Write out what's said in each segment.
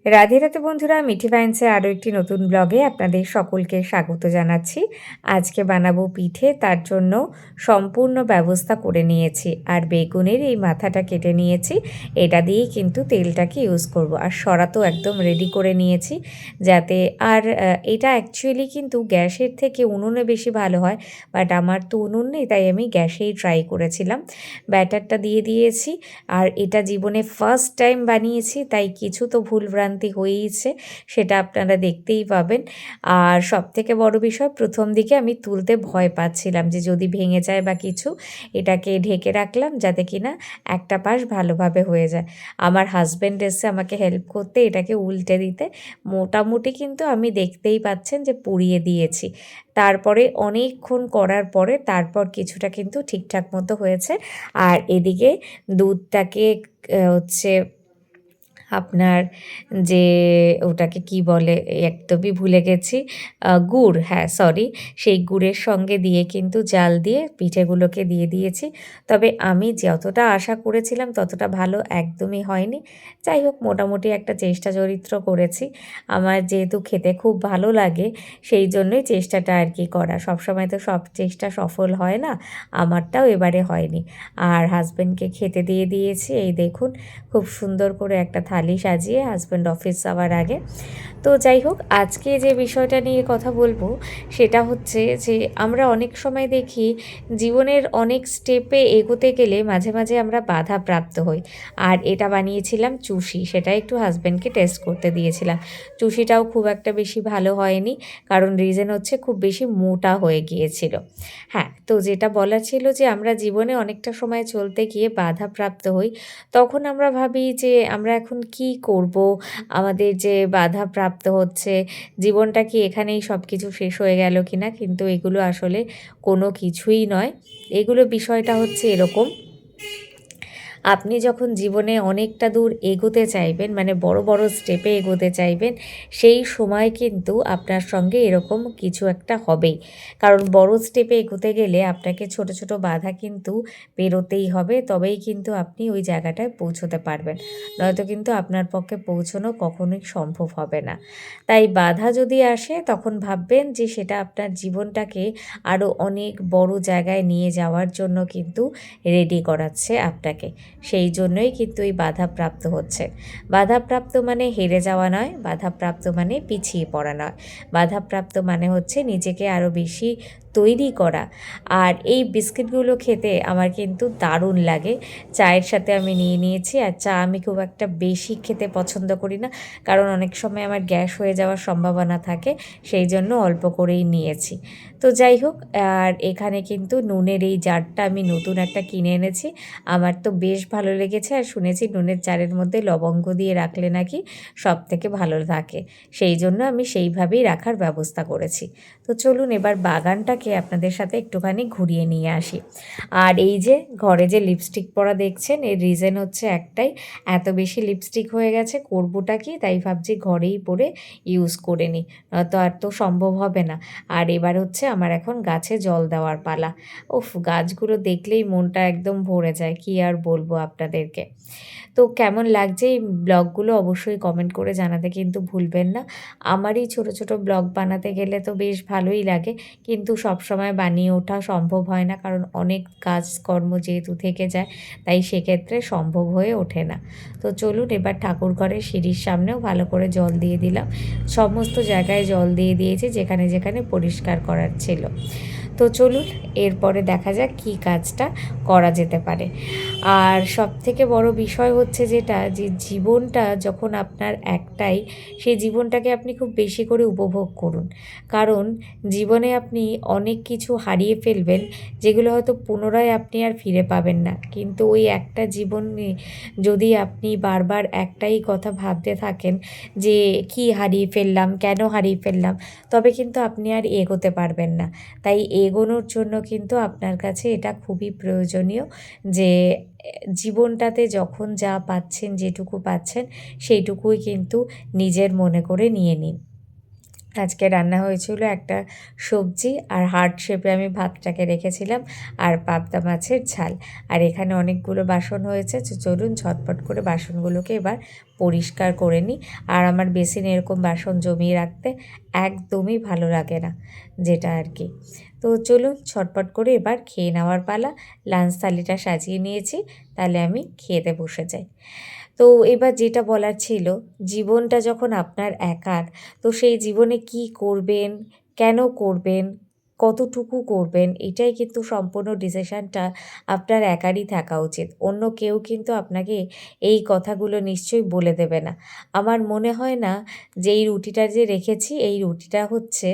রাধে রাধে বন্ধুরা, মিঠি ভাইন্সের আরও একটি নতুন ব্লগে আপনাদের সকলকে স্বাগত জানাচ্ছি। আজকে বানাবো পিঠে, তার জন্য সম্পূর্ণ ব্যবস্থা করে নিয়েছি। আর বেগুনের এই মাথাটা কেটে নিয়েছি, এটা দিয়েই কিন্তু তেলটাকে ইউজ করব। আর সরা তো একদম রেডি করে নিয়েছি যাতে এটা অ্যাকচুয়ালি কিন্তু গ্যাসের থেকে উনুনে বেশি ভালো হয়, বাট আমার তো উনুন নেই, তাই আমি গ্যাসেই ট্রাই করেছিলাম। ব্যাটারটা দিয়ে দিয়েছি, আর এটা জীবনে ফার্স্ট টাইম বানিয়েছি, তাই কিছু তো ভুলভ্রান্তি হয়েইছে, সেটা আপনারা দেখতেই পাবেন। আর সবথেকে বড় বিষয়, প্রথম দিকে আমি তুলতে ভয় পাচ্ছিলাম যে যদি ভেঙে যায় বা কিছু। এটাকে ঢেকে রাখলাম যাতে কিনা একটা পাশ ভালোভাবে হয়ে যায়। আমার হাজব্যান্ড এসে আমাকে হেল্প করতে, এটাকে উল্টে দিতে। মোটামুটি কিন্তু আমি দেখতেই পাচ্ছেন যে পুড়িয়ে দিয়েছি। তারপরে অনেকক্ষণ করার পরে তারপর কিছুটা কিন্তু ঠিকঠাক মতো হয়েছে। আর এদিকে দুধটাকে হচ্ছে আপনার যে ওটাকে কি বলে, একদমই ভুলে গেছি, গুড়, হ্যাঁ সরি, সেই গুড়ের সঙ্গে দিয়ে কিন্তু জাল দিয়ে পিঠেগুলোকে দিয়ে দিয়েছি। তবে আমি যতটা আশা করেছিলাম ততটা ভালো একদমই হয়নি। যাই হোক, মোটামুটি একটা চেষ্টা চরিত্র করেছি। আমার যেহেতু খেতে খুব ভালো লাগে, সেই জন্যই চেষ্টাটা আর কি করা। সবসময় তো সব চেষ্টা সফল হয় না, আমারটাও এবারে হয়নি। আর হাজব্যান্ডকে খেতে দিয়ে দিয়েছি। এই দেখুন, খুব সুন্দর করে একটা থালি সাজিয়ে হাজব্যান্ড অফিস যাওয়ার আগে। তো যাই হোক, আজকে যে বিষয়টা নিয়ে কথা বলবো সেটা হচ্ছে যে আমরা অনেক সময় দেখি জীবনের অনেক স্টেপে এগোতে গেলে মাঝে মাঝে আমরা বাধাপ্রাপ্ত হই। আর এটা বানিয়েছিলাম চুষি, সেটা একটু হাজব্যান্ডকে টেস্ট করতে দিয়েছিলাম। চুষিটাও খুব একটা বেশি ভালো হয়নি, কারণ রিজন হচ্ছে খুব বেশি মোটা হয়ে গিয়েছিল। হ্যাঁ, তো যেটা বলার ছিল যে আমরা জীবনে অনেকটা সময় চলতে গিয়ে বাধাপ্রাপ্ত হই। তখন আমরা ভাবি যে আমরা এখন কি করব, আমাদের যে বাধাপ্রাপ্ত হচ্ছে, জীবনটা কি এখানেই সব কিছু শেষ হয়ে গেল কি না? কিন্তু এগুলো আসলে কোনো কিছুই নয়। এগুলো বিষয়টা হচ্ছে এরকম, আপনি যখন জীবনে অনেকটা দূর এগোতে চাইবেন, মানে বড় বড় স্টেপে এগোতে চাইবেন, সেই সময় কিন্তু আপনার সঙ্গে এরকম কিছু একটা হবেই। কারণ বড় স্টেপে এগোতে গেলে আপনাকে ছোট ছোট বাধা কিন্তু পেরোতেই হবে, তবেই কিন্তু আপনি ওই জায়গাটায় পৌঁছতে পারবেন। নয়তো কিন্তু আপনার পক্ষে পৌঁছানো কখনোই সম্ভব হবে না। তাই বাধা যদি আসে, তখন ভাববেন যে সেটা আপনার জীবনটাকে আরও অনেক বড় জায়গায় নিয়ে যাওয়ার জন্য কিন্তু রেডি করাচ্ছে আপনাকে। সেই জন্যই কিন্তু এই বাধাপ্রাপ্ত হচ্ছে। বাধাপ্রাপ্ত মানে হেরে যাওয়া নয়, বাধাপ্রাপ্ত মানে পিছিয়ে পড়া নয়, বাধাপ্রাপ্ত মানে হচ্ছে নিজেকে আরও বেশি তৈরি করা। আর এই বিস্কিটগুলো খেতে আমার কিন্তু দারুণ লাগে। চায়ের সাথে আমি নিয়ে নিয়েছি। আর চা আমি খুব একটা বেশি খেতে পছন্দ করি না, কারণ অনেক সময় আমার গ্যাস হয়ে যাওয়ার সম্ভাবনা থাকে, সেই জন্য অল্প করেই নিয়েছি। তো যাই হোক, আর এখানে কিন্তু নুনের এই জারটা আমি নতুন একটা কিনে এনেছি। আমার তো বেশ ভালো লেগেছে, আর শুনেছি নুনের জারের মধ্যে লবঙ্গ দিয়ে রাখলে নাকি সব থেকে ভালো থাকে, সেই জন্য আমি সেইভাবেই রাখার ব্যবস্থা করেছি। তো চলুন এবার বাগানটাকে আপনাদের সাথে একটুখানি ঘুরিয়ে নিয়ে আসি। আর এই যে ঘরে যে লিপস্টিক পরা দেখছেন, এর রিজন হচ্ছে একটাই, এত বেশি লিপস্টিক হয়ে গেছে, করবোটা কি, তাই ভাবছি ঘরেই পরে ইউজ করে নিই, নয়তো আর তো সম্ভব হবে না। আর এবার হচ্ছে আমার এখন গাছে জল দেওয়ার পালা। উফ, গাছগুলো দেখলেই মনটা একদম ভরে যায়, কি আর বলবো আপনাদেরকে। তো কেমন লাগছে এই ব্লগগুলো অবশ্যই কমেন্ট করে জানাতে কিন্তু ভুলবেন না। আমার এই ছোটো ছোটো ব্লগ বানাতে গেলে তো বেশ ভালোই লাগে, কিন্তু সব সময় বানিয়ে ওঠা সম্ভব হয় না, কারণ অনেক কাজকর্ম যেহেতু থেকে যায়, তাই সেক্ষেত্রে সম্ভব হয়ে ওঠে না। তো চলুন এবার ঠাকুর ঘরের সিঁড়ির সামনেও ভালো করে জল দিয়ে দিলাম। সমস্ত জায়গায় জল দিয়ে দিয়েছি যেখানে যেখানে পরিষ্কার করার ছিল। তো চলুন এরপরে দেখা যাক কী কাজটা করা যেতে পারে। আর সবথেকে বড় বিষয় হচ্ছে যেটা, যে জীবনটা যখন আপনার একটাই, সেই জীবনটাকে আপনি খুব বেশি করে উপভোগ করুন। কারণ জীবনে আপনি অনেক কিছু হারিয়ে ফেলবেন, যেগুলো হয়তো পুনরায় আপনি আর ফিরে পাবেন না। কিন্তু ওই একটা জীবনে যদি আপনি বারবার একটাই কথা ভাবতে থাকেন যে কি হারিয়ে ফেললাম, কেন হারিয়ে ফেললাম, তবে কিন্তু আপনি আর এগোতে পারবেন না। তাই এগোনোর জন্য কিন্তু আপনার কাছে এটা খুবই প্রয়োজনীয় যে জীবনটাতে যখন যা পাচ্ছেন, যেটুকু পাচ্ছেন, সেইটুকুই কিন্তু নিজের মনে করে নিয়ে নিন। আজকে রান্না হয়েছিল একটা সবজি, আর হার্ট শেপে আমি ভাতটাকে রেখেছিলাম, আর পাবদা মাছের ঝাল। আর এখানে অনেকগুলো বাসন হয়েছে, তো চলুন ঝটপট করে বাসনগুলোকে এবার পরিষ্কার করে নিই। আর আমার বেসিনে এরকম বাসন জমিয়ে রাখতে একদমই ভালো লাগে না, যেটা আর কি। তো চলুন ঝটপট করে এবার খেয়ে নেওয়ার পালা। লাঞ্চ থালিটা সাজিয়ে নিয়েছি, তাহলে আমি খেতে বসে যাই। তো এবার যেটা বলার ছিল, জীবনটা যখন আপনার একার, তো সেই জীবনে কি করবেন, কেন করবেন, কতটুকু করবেন, এটাই কিন্তু সম্পূর্ণ ডিসিশানটা আপনার একারই থাকা উচিত। অন্য কেউ কিন্তু আপনাকে এই কথাগুলো নিশ্চয়ই বলে দেবে না। আমার মনে হয় না যে এই রুটিটা যে রেখেছি, এই রুটিটা হচ্ছে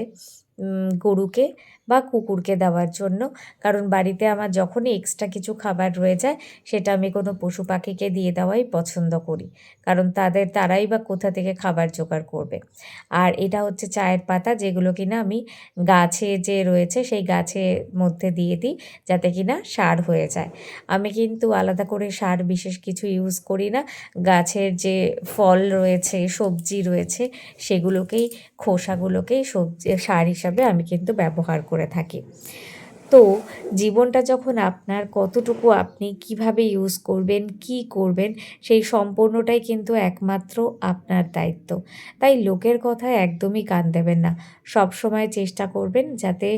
গরুকে বা কুকুরকে দেওয়ার জন্য। কারণ বাড়িতে আমার যখনই এক্সট্রা কিছু খাবার রয়ে যায়, সেটা আমি কোনো পশু পাখিকে দিয়ে দেওয়াই পছন্দ করি। কারণ তারাই বা কোথা থেকে খাবার জোগাড় করবে। আর এটা হচ্ছে চায়ের পাতা, যেগুলো কিনা আমি গাছে যে রয়েছে সেই গাছের মধ্যে দিয়ে দিই, যাতে কিনা সার হয়ে যায়। আমি কিন্তু আলাদা করে সার বিশেষ কিছু ইউজ করি না। গাছের যে ফল রয়েছে, সবজি রয়েছে, সেগুলোকেই, খোসাগুলোকেই সার হিসাবে আমি কিন্তু ব্যবহার করে থাকি। তো জীবনটা যখন আপনার, কতটুকু আপনি কিভাবে ইউজ করবেন, কি করবেন, সেই সম্পূর্ণটাই কিন্তু একমাত্র আপনার দায়িত্ব। তাই লোকের কথায় একদমই কান দেবেন না। সবসময় চেষ্টা করবেন যাতে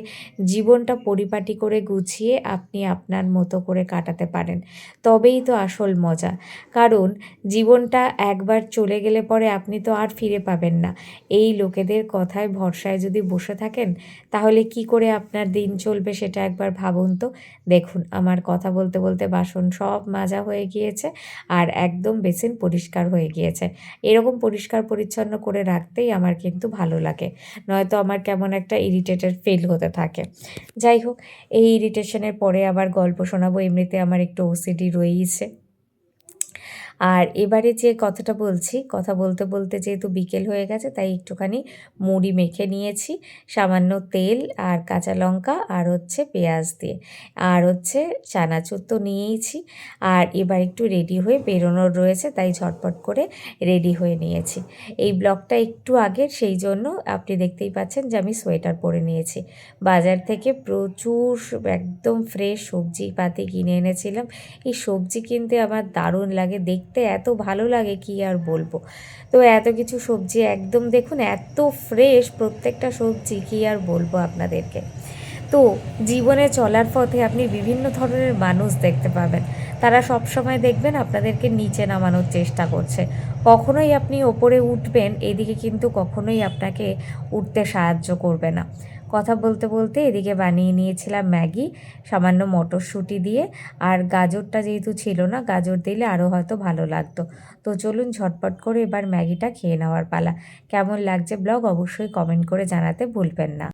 জীবনটা পরিপাটি করে গুছিয়ে আপনি আপনার মতো করে কাটাতে পারেন। তবেই তো আসল মজা। কারণ জীবনটা একবার চলে গেলে পরে আপনি তো আর ফিরে পাবেন না। এই লোকেদের কথায় ভরসায় যদি বসে থাকেন, তাহলে কি করে আপনার দিন চলবে সেটা একবার ভাবুন তো। দেখুন, আমার কথা বলতে বলতে বাসন সব মাজা হয়ে গিয়েছে, আর একদম বেসিন পরিষ্কার হয়ে গিয়েছে। এরকম পরিষ্কার পরিচ্ছন্ন করে রাখতেই আমার কিন্তু ভালো লাগে, নয়তো আমার কেমন একটা ইরিটেটেড ফিল হতে থাকে। যাই হোক, এই ইরিটেশনের পরে আবার গল্প শোনাবো, এমনিতে আমার একটু ওসিডি রয়েইছে। আর এবারে যে কথাটা বলছি, কথা বলতে বলতে যেহেতু বিকেল হয়ে গেছে, তাই একটুখানি মুড়ি মেখে নিয়েছি সামান্য তেল আর কাঁচা লঙ্কা আর হচ্ছে পেঁয়াজ দিয়ে, আর হচ্ছে চানাচুর তো নিয়েইছি। আর এবার একটু রেডি হয়ে বেরোনোর রয়েছে, তাই ঝটপট করে রেডি হয়ে নিয়েছি। এই ব্লগটা একটু আগের, সেই জন্য আপনি দেখতেই পাচ্ছেন যে আমি সোয়েটার পরে নিয়েছি। বাজার থেকে প্রচুর একদম ফ্রেশ সবজিপাতি কিনে এনেছিলাম। এই সবজি কিনতে আমার দারুণ লাগে, দেখতে এত ভালো লাগে কি আর বলবো। তো এত কিছু সবজি একদম দেখুন, এত ফ্রেশ প্রত্যেকটা সবজি, কি আর বলবো আপনাদেরকে। তো জীবনে চলার পথে আপনি বিভিন্ন ধরনের মানুষ দেখতে পাবেন। তারা সব সময় দেখবেন আপনাদেরকে নিচে নামানোর চেষ্টা করছে। কখনোই আপনি ওপরে উঠবেন, এদিকে কিন্তু কখনোই আপনাকে উঠতে সাহায্য করবে না। কথা বলতে বলতে এদিকে বানিয়ে নিয়েছিলাম ম্যাগি, সামান্য মটরশুঁটি দিয়ে। আর গাজরটা যেহেতু ছিল না, গাজর দিলে আরও হয়তো ভালো লাগতো। তো চলুন ঝটপট করে এবার ম্যাগিটা খেয়ে নেওয়ার পালা। কেমন লাগছে ব্লগ অবশ্যই কমেন্ট করে জানাতে ভুলবেন না।